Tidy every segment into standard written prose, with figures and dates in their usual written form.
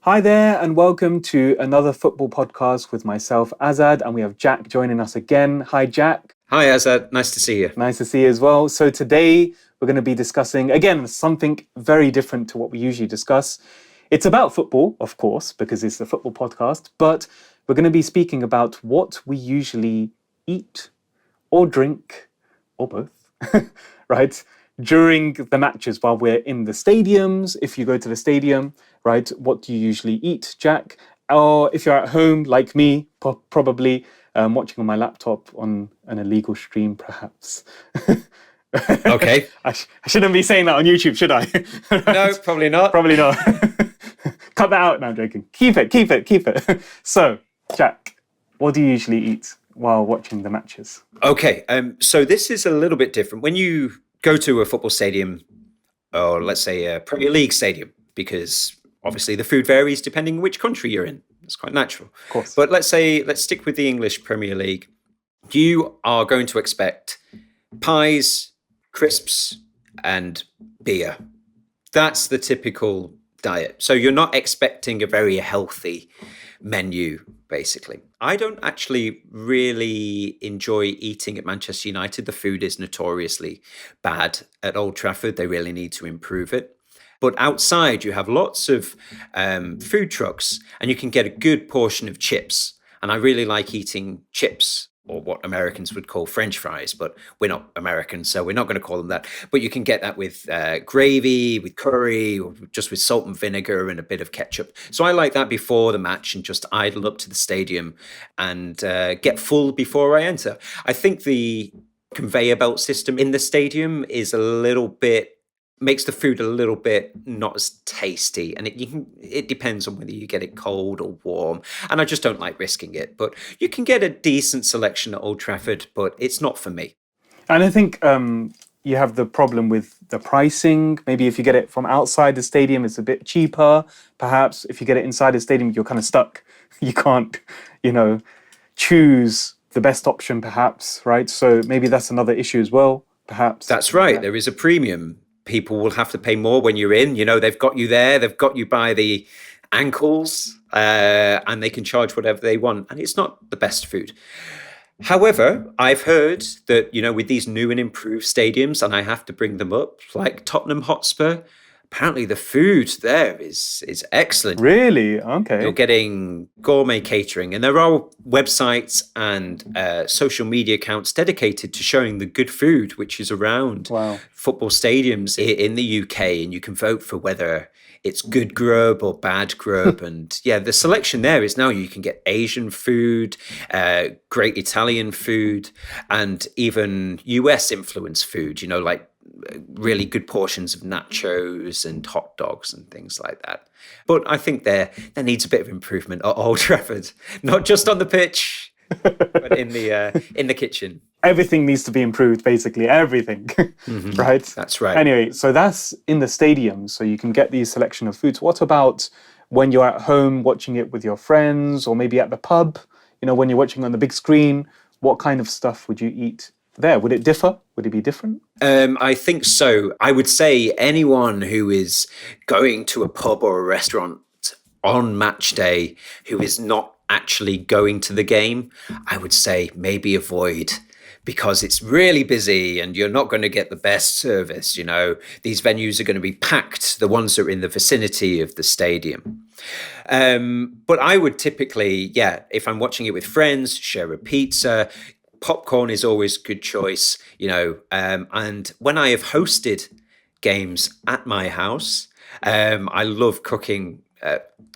Hi there, and welcome to another football podcast with myself, Azad, and we have Jack joining us again. Hi, Jack. Hi, Azad. Nice to see you. Nice to see you as well. So today we're going to be discussing, again, something very different to what we usually discuss. It's about football, of course, because it's a football podcast, but we're going to be speaking about what we usually eat or drink, or both, right? During the matches while we're in the stadiums, if you go to the stadium, right, what do you usually eat, Jack? Or if you're at home, like me, probably watching on my laptop on an illegal stream, perhaps. Okay. I shouldn't be saying that on YouTube, should I? Right? No, probably not. Probably not. Cut that out. No, I'm joking. Keep it. So, Jack, what do you usually eat while watching the matches? Okay, so this is a little bit different. When you go to a football stadium, or let's say a Premier League stadium, because obviously the food varies depending which country you're in. It's quite natural. Of course. But let's stick with the English Premier League. You are going to expect pies, crisps, and beer. That's the typical diet. So you're not expecting a very healthy menu, basically. I don't actually really enjoy eating at Manchester United. The food is notoriously bad at Old Trafford. They really need to improve it. But outside, you have lots of food trucks, and you can get a good portion of chips. And I really like eating chips, or what Americans would call French fries, but we're not American, so we're not going to call them that. But you can get that with gravy, with curry, or just with salt and vinegar and a bit of ketchup. So I like that before the match and just idle up to the stadium and get full before I enter. I think the conveyor belt system in the stadium is makes the food a little bit not as tasty, and it depends on whether you get it cold or warm, and I just don't like risking it. But you can get a decent selection at Old Trafford, but it's not for me. And I think you have the problem with the pricing. Maybe if you get it from outside the stadium, it's a bit cheaper. Perhaps if you get it inside the stadium, you're kind of stuck. You can't, choose the best option, perhaps, right? So maybe that's another issue as well, perhaps. That's right. Yeah. There is a premium. People will have to pay more when you're in. They've got you there. They've got you by the ankles, and they can charge whatever they want. And it's not the best food. However, I've heard that, with these new and improved stadiums, and I have to bring them up, like Tottenham Hotspur, apparently the food there is excellent. Really? Okay. You're getting gourmet catering, and there are websites and social media accounts dedicated to showing the good food which is around football stadiums in the UK, and you can vote for whether it's good grub or bad grub. And yeah, the selection there is now you can get Asian food, great Italian food, and even US influenced food, like really good portions of nachos and hot dogs and things like that. But I think there needs a bit of improvement at Old Trafford, not just on the pitch, but in the kitchen. Everything needs to be improved, basically everything, right? That's right. Anyway, so that's in the stadium, so you can get these selection of foods. What about when you're at home watching it with your friends, or maybe at the pub? When you're watching on the big screen, what kind of stuff would you eat there? Would it differ? Would it be different? I think so. I would say anyone who is going to a pub or a restaurant on match day who is not actually going to the game, I would say maybe avoid, because it's really busy and you're not going to get the best service. These venues are going to be packed, the ones that are in the vicinity of the stadium. But I would typically, if I'm watching it with friends, share a pizza. Popcorn is always a good choice, and when I have hosted games at my house, I love cooking.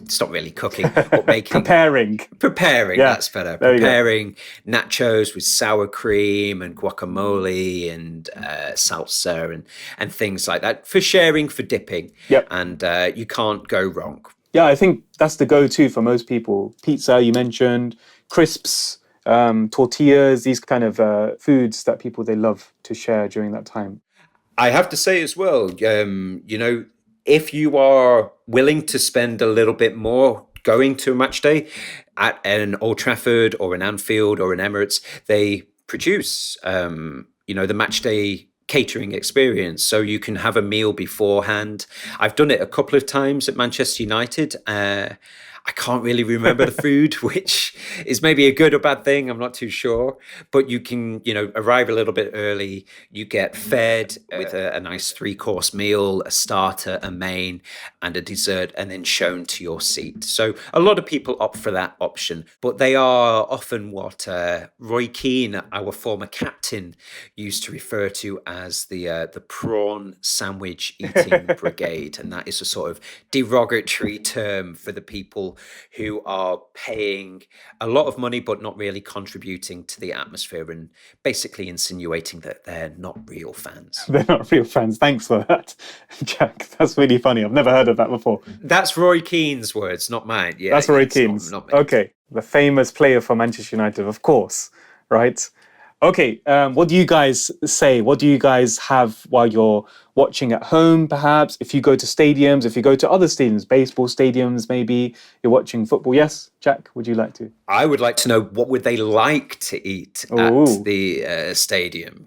It's not really cooking, but making. Preparing, yeah, that's better. Preparing nachos with sour cream and guacamole and salsa and things like that for sharing, for dipping. Yep. And you can't go wrong. Yeah, I think that's the go-to for most people. Pizza, you mentioned, crisps, tortillas, these kind of foods that they love to share during that time. I have to say as well, if you are willing to spend a little bit more going to a match day at an Old Trafford or an Anfield or an Emirates, they produce, the match day catering experience. So you can have a meal beforehand. I've done it a couple of times at Manchester United. I can't really remember the food, which is maybe a good or bad thing. I'm not too sure. But you can, arrive a little bit early. You get fed with a nice 3-course meal, a starter, a main, and a dessert, and then shown to your seat. So a lot of people opt for that option. But they are often what Roy Keane, our former captain, used to refer to as the prawn sandwich eating brigade. And that is a sort of derogatory term for the people who are paying a lot of money but not really contributing to the atmosphere and basically insinuating that they're not real fans. They're not real fans. Thanks for that, Jack. That's really funny. I've never heard of that before. That's Roy Keane's words, not mine. Yeah, that's Roy Keane's. Not mine. Okay, the famous player for Manchester United, of course, right? Okay, what do you guys say? What do you guys have while you're watching at home, perhaps? If you go to stadiums, if you go to other stadiums, baseball stadiums, maybe you're watching football. Yes, Jack, would you like to? I would like to know, what would they like to eat at the stadium?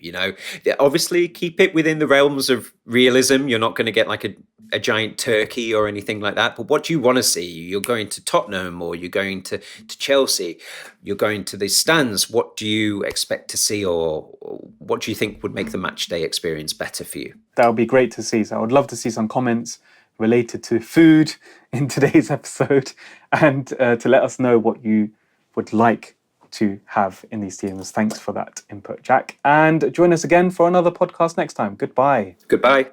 Obviously keep it within the realms of realism. You're not going to get like a giant turkey or anything like that. But what do you want to see? You're going to Tottenham, or you're going to Chelsea. You're going to the stands. What do you expect to see, or what do you think would make the match day experience better for you? That would be great to see. So I would love to see some comments related to food in today's episode, and to let us know what you would like to have in these teams. Thanks for that input, Jack. And join us again for another podcast next time. Goodbye. Goodbye.